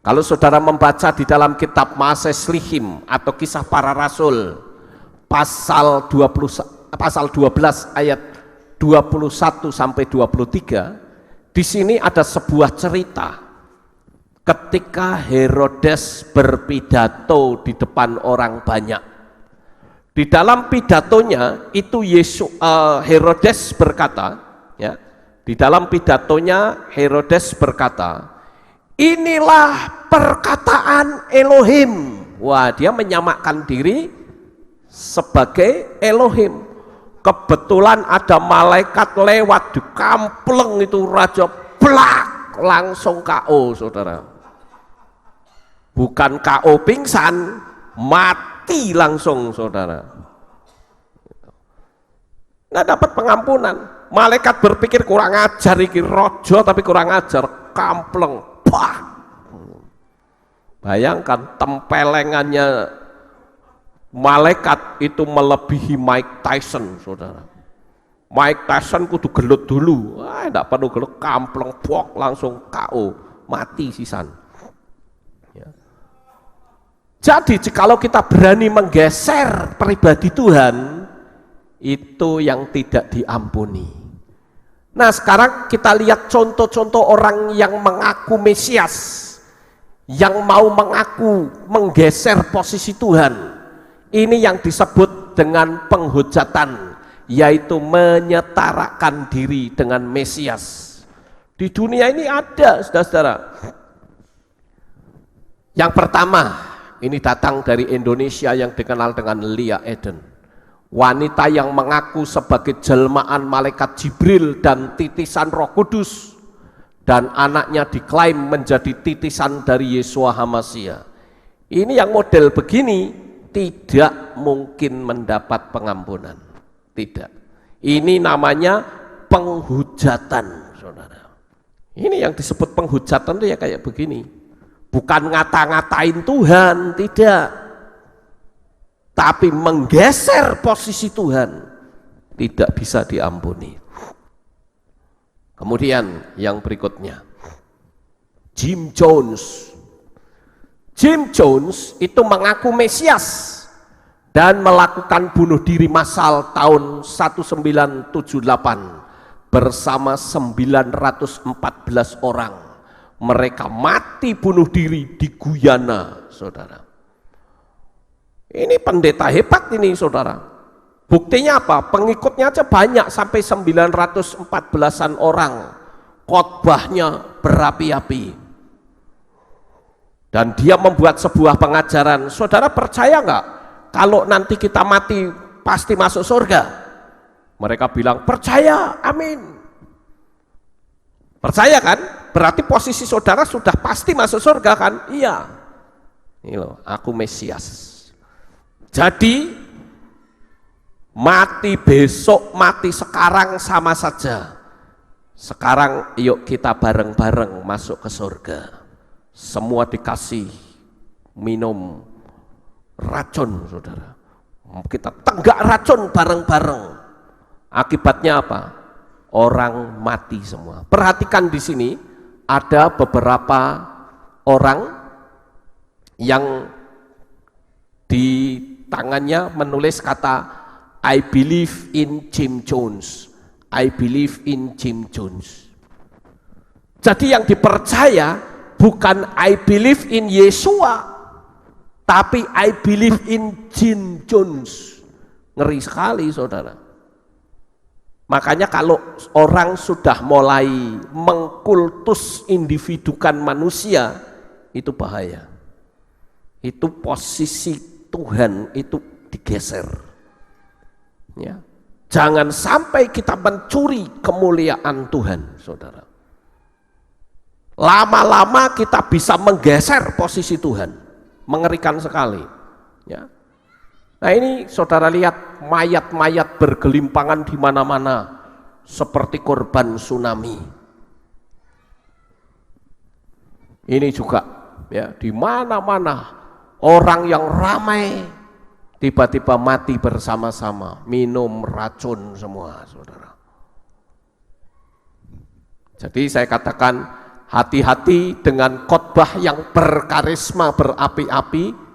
Kalau saudara membaca di dalam kitab Maaseslihim atau Kisah Para Rasul pasal 12 ayat 21 sampai 23, di sini ada sebuah cerita ketika Herodes berpidato di depan orang banyak. Di dalam pidatonya itu Herodes berkata, ya, di dalam pidatonya Herodes berkata, inilah perkataan Elohim. Wah, dia menyamakan diri sebagai Elohim. Kebetulan ada malaikat lewat di kampleng itu raja, plak, langsung KO saudara. Bukan KO pingsan, mati langsung saudara. Nggak dapat pengampunan. Malaikat berpikir kurang ajar iki rojo, tapi kurang ajar, kampleng, pah. Bayangkan tempelengannya malaikat itu melebihi Mike Tyson saudara. Mike Tyson kudu gelut dulu, enggak perlu gelut, kampleng, pok, langsung KO, mati sisan. Jadi jikalau kita berani menggeser pribadi Tuhan, itu yang tidak diampuni. Nah, sekarang kita lihat contoh-contoh orang yang mengaku Mesias, yang mau mengaku menggeser posisi Tuhan. Ini yang disebut dengan penghujatan, yaitu menyetarakan diri dengan Mesias. Di dunia ini ada, saudara-saudara. Yang pertama, ini datang dari Indonesia yang dikenal dengan Lia Eden. Wanita yang mengaku sebagai jelmaan malaikat Jibril dan titisan Roh Kudus. dan anaknya diklaim menjadi titisan dari Yeshua HaMashiach. Ini yang model begini tidak mungkin mendapat pengampunan. Tidak. Ini namanya penghujatan, saudara. Ini yang disebut penghujatan itu ya kayak begini. Bukan ngata-ngatain Tuhan, tidak. Tapi menggeser posisi Tuhan, tidak bisa diampuni. Kemudian yang berikutnya, Jim Jones. Jim Jones itu mengaku Mesias dan melakukan bunuh diri massal tahun 1978 bersama 914 orang. Mereka mati bunuh diri di Guyana, saudara. Ini pendeta hebat ini, saudara. Buktinya apa? Pengikutnya aja banyak, sampai 914-an orang. Khotbahnya berapi-api. Dan dia membuat sebuah pengajaran. Saudara percaya nggak kalau nanti kita mati pasti masuk surga? Mereka bilang percaya, amin. Percaya kan? Berarti posisi saudara sudah pasti masuk surga kan? Iya. Ini loh, aku Mesias. Jadi mati besok, mati sekarang sama saja. Sekarang yuk kita bareng-bareng masuk ke surga. Semua dikasih minum racun, saudara. Kita tenggak racun bareng-bareng. Akibatnya apa? Orang mati semua. Perhatikan di sini ada beberapa orang yang di tangannya menulis kata I believe in Jim Jones. I believe in Jim Jones. Jadi yang dipercaya bukan I believe in Yeshua, tapi I believe in Jim Jones. Ngeri sekali, saudara. Makanya kalau orang sudah mulai mengkultus individukan manusia, itu bahaya. Itu posisi Tuhan itu digeser. Ya. Jangan sampai kita mencuri kemuliaan Tuhan, saudara. Lama-lama kita bisa menggeser posisi Tuhan. Mengerikan sekali. Ya. Nah ini saudara lihat mayat-mayat bergelimpangan di mana-mana seperti korban tsunami. Ini juga ya di mana-mana orang yang ramai tiba-tiba mati bersama-sama, minum racun semua, saudara. Jadi saya katakan hati-hati dengan khotbah yang berkarisma, berapi-api,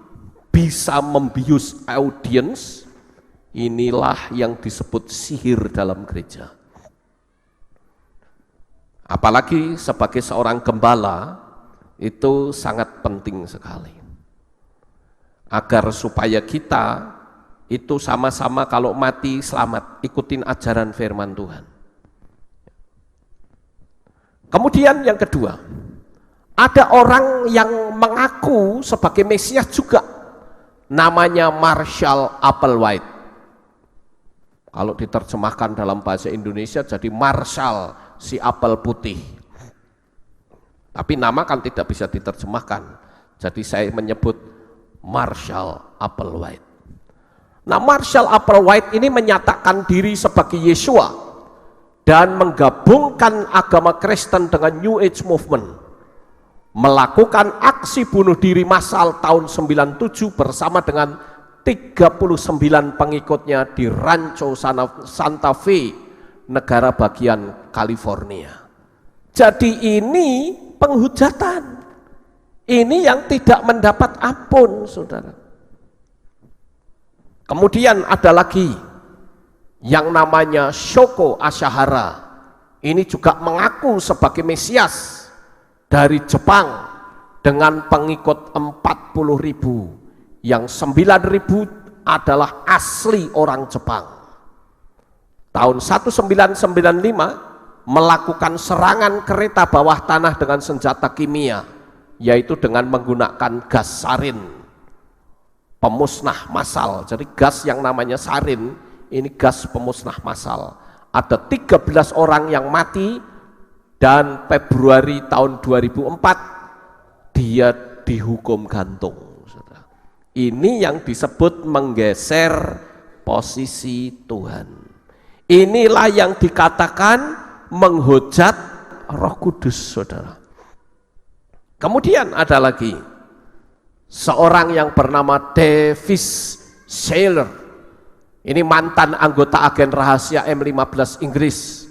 bisa membius audiens. Inilah yang disebut sihir dalam gereja. Apalagi sebagai seorang gembala, itu sangat penting sekali. Agar supaya kita itu sama-sama kalau mati selamat, ikutin ajaran firman Tuhan. Kemudian yang kedua, ada orang yang mengaku sebagai Mesias juga, namanya Marshall Applewhite. Kalau diterjemahkan dalam bahasa Indonesia jadi Marshall, si apel putih. Tapi nama kan tidak bisa diterjemahkan, jadi saya menyebut Marshall Applewhite. Nah, Marshall Applewhite ini menyatakan diri sebagai Yeshua dan menggabungkan agama Kristen dengan New Age Movement, melakukan aksi bunuh diri massal tahun 97 bersama dengan 39 pengikutnya di Rancho Santa Fe, negara bagian California. Jadi ini penghujatan. Ini yang tidak mendapat ampun, saudara. Kemudian ada lagi yang namanya Shoko Asahara. Ini juga mengaku sebagai Mesias dari Jepang dengan pengikut 40.000. Yang 9.000 adalah asli orang Jepang. Tahun 1995 melakukan serangan kereta bawah tanah dengan senjata kimia, yaitu dengan menggunakan gas sarin, pemusnah massal. Jadi gas yang namanya sarin, ini gas pemusnah massal. Ada 13 orang yang mati dan Februari tahun 2004 dia dihukum gantung. Ini yang disebut menggeser posisi Tuhan. Inilah yang dikatakan menghujat Roh Kudus, saudara. Kemudian ada lagi seorang yang bernama Davis Shayler. Ini mantan anggota agen rahasia M15 Inggris,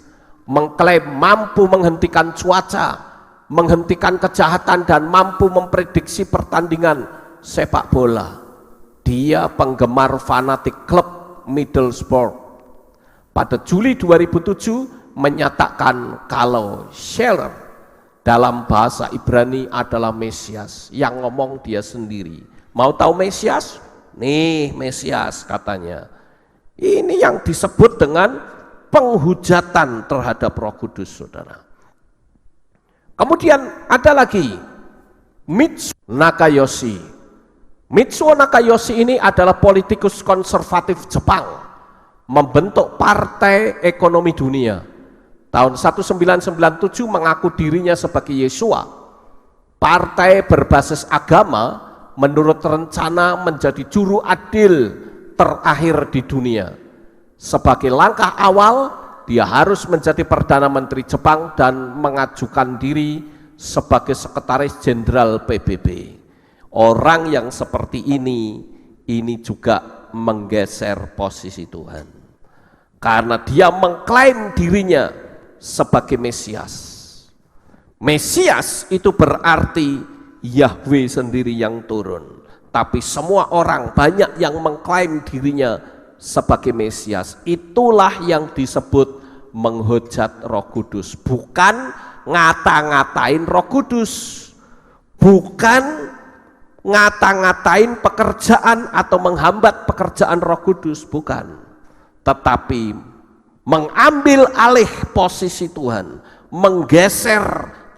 mengklaim mampu menghentikan cuaca, menghentikan kejahatan, dan mampu memprediksi pertandingan sepak bola. Dia penggemar fanatik klub Middlesbrough. Pada Juli 2007 menyatakan kalau Shayler dalam bahasa Ibrani adalah Mesias. Yang ngomong dia sendiri. Mau tahu Mesias? Nih Mesias katanya. Ini yang disebut dengan penghujatan terhadap Roh Kudus, saudara. Kemudian ada lagi Mitsuo Nakayoshi. Mitsuo Nakayoshi ini adalah politikus konservatif Jepang, membentuk Partai Ekonomi Dunia. Tahun 1997 mengaku dirinya sebagai Yesua. Partai berbasis agama menurut rencana menjadi juru adil terakhir di dunia. Sebagai langkah awal, dia harus menjadi Perdana Menteri Jepang dan mengajukan diri sebagai Sekretaris Jenderal PBB. Orang yang seperti ini juga menggeser posisi Tuhan. Karena dia mengklaim dirinya sebagai Mesias. Mesias itu berarti Yahweh sendiri yang turun. Tapi semua orang banyak yang mengklaim dirinya sebagai Mesias. Itulah yang disebut menghujat Roh Kudus. Bukan ngata-ngatain Roh Kudus. Bukan ngata-ngatain pekerjaan atau menghambat pekerjaan Roh Kudus. Bukan. Tetapi mengambil alih posisi Tuhan, menggeser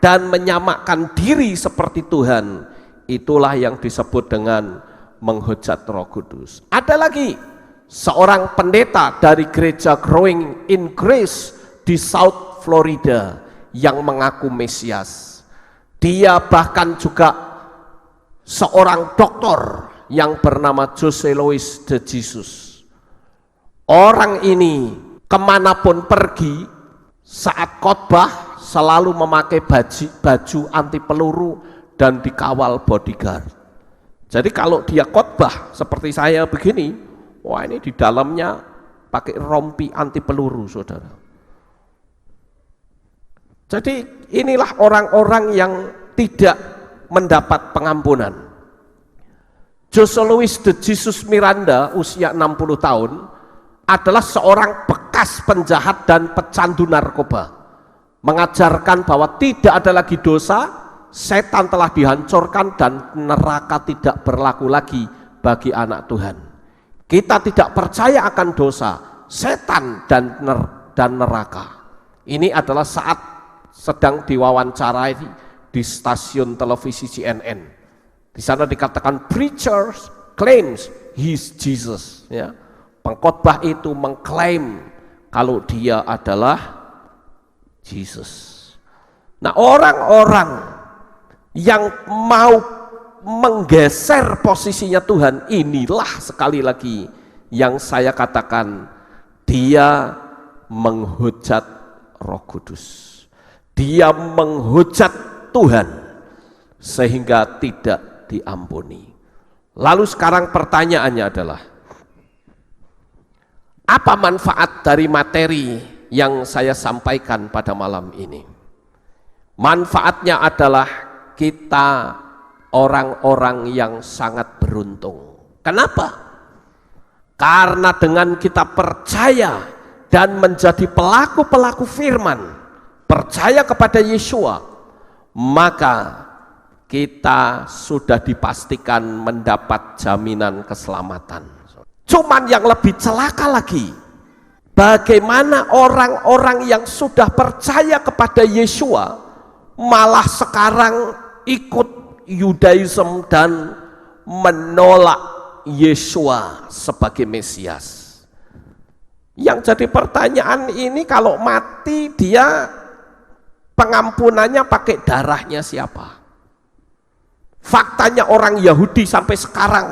dan menyamakan diri seperti Tuhan, itulah yang disebut dengan menghujat Roh Kudus. Ada lagi seorang pendeta dari gereja Growing in Grace di South Florida yang mengaku Mesias. Dia bahkan juga seorang doktor yang bernama Jose Luis de Jesus. Orang ini kemanapun pergi saat khotbah selalu memakai baju anti peluru dan dikawal bodyguard. Jadi kalau dia khotbah seperti saya begini, wah ini di dalamnya pakai rompi anti peluru, saudara. Jadi inilah orang-orang yang tidak mendapat pengampunan. Jose Luis de Jesus Miranda usia 60 tahun adalah seorang bekas penjahat dan pecandu narkoba, mengajarkan bahwa tidak ada lagi dosa, setan telah dihancurkan dan neraka tidak berlaku lagi bagi anak Tuhan. Kita tidak percaya akan dosa, setan dan neraka. Ini adalah saat sedang diwawancarai di stasiun televisi CNN. Di sana dikatakan preacher claims he's Jesus, ya. Pengkhotbah itu mengklaim kalau dia adalah Jesus. Nah, orang-orang yang mau menggeser posisinya Tuhan, inilah sekali lagi yang saya katakan dia menghujat Roh Kudus. Dia menghujat Tuhan sehingga tidak diampuni. Lalu sekarang pertanyaannya adalah, apa manfaat dari materi yang saya sampaikan pada malam ini? Manfaatnya adalah kita orang-orang yang sangat beruntung. Kenapa? Karena dengan kita percaya dan menjadi pelaku-pelaku firman, percaya kepada Yesua, maka kita sudah dipastikan mendapat jaminan keselamatan. Cuman yang lebih celaka lagi, bagaimana orang-orang yang sudah percaya kepada Yesua malah sekarang ikut Yudaism dan menolak Yesua sebagai Mesias. Yang jadi pertanyaan ini, kalau mati dia Pengampunannya pakai darahnya siapa? Faktanya orang Yahudi sampai sekarang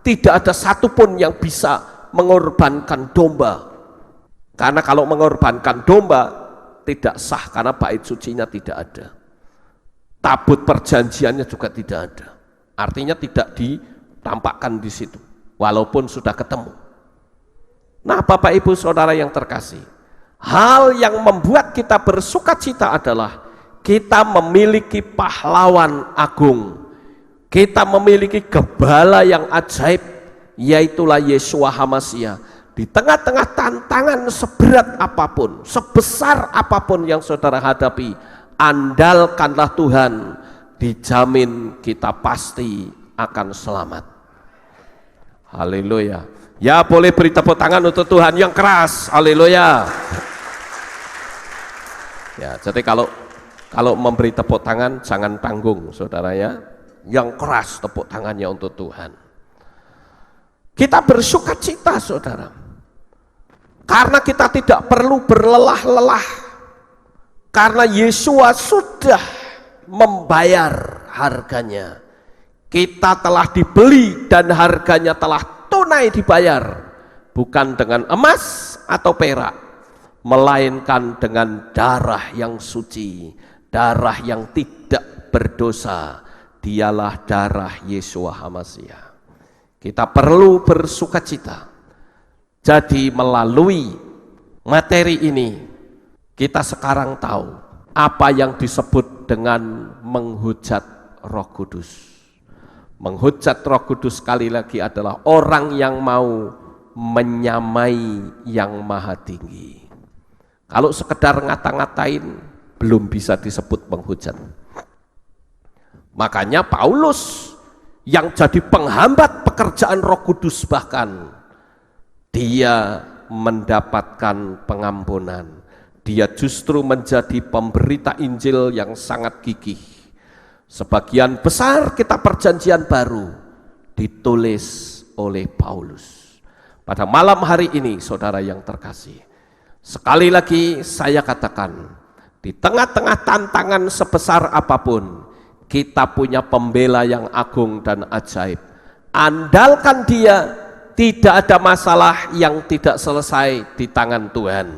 tidak ada satupun yang bisa mengorbankan domba. Karena kalau mengorbankan domba tidak sah, karena bait sucinya tidak ada. Tabut perjanjiannya juga tidak ada. Artinya tidak ditampakkan di situ, walaupun sudah ketemu. Nah, Bapak Ibu Saudara yang terkasih, hal yang membuat kita bersuka cita adalah kita memiliki pahlawan agung. Kita memiliki gembala yang ajaib, yaitulah Yeshua HaMasyiah. Di tengah-tengah tantangan seberat apapun, sebesar apapun yang saudara hadapi, andalkanlah Tuhan, dijamin kita pasti akan selamat. Haleluya. Ya, boleh beri tepuk tangan untuk Tuhan yang keras. Haleluya. Ya, jadi kalau memberi tepuk tangan jangan tanggung, saudara ya. Yang keras tepuk tangannya untuk Tuhan. Kita bersuka cita, saudara, karena kita tidak perlu berlelah-lelah, karena Yeshua sudah membayar harganya. Kita telah dibeli dan harganya telah tunai dibayar, bukan dengan emas atau perak, melainkan dengan darah yang suci, darah yang tidak berdosa. Dialah darah Yeshua HaMasyiah. Kita perlu bersuka cita. Jadi melalui materi ini kita sekarang tahu apa yang disebut dengan menghujat Roh Kudus. Menghujat Roh Kudus sekali lagi adalah orang yang mau menyamai yang maha tinggi. Kalau sekedar ngata-ngatain belum bisa disebut menghujat. Makanya Paulus yang jadi penghambat pekerjaan Roh Kudus, bahkan dia mendapatkan pengampunan. Dia justru menjadi pemberita Injil yang sangat gigih. Sebagian besar kitab Perjanjian Baru ditulis oleh Paulus. Pada malam hari ini, saudara yang terkasih, sekali lagi saya katakan, di tengah-tengah tantangan sebesar apapun, kita punya pembela yang agung dan ajaib. Andalkan dia, tidak ada masalah yang tidak selesai di tangan Tuhan.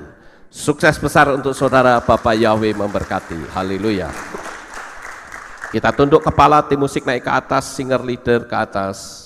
Sukses besar untuk saudara, Bapak Yahweh memberkati. Haleluya. Kita tunduk kepala, tim musik naik ke atas, singer leader ke atas.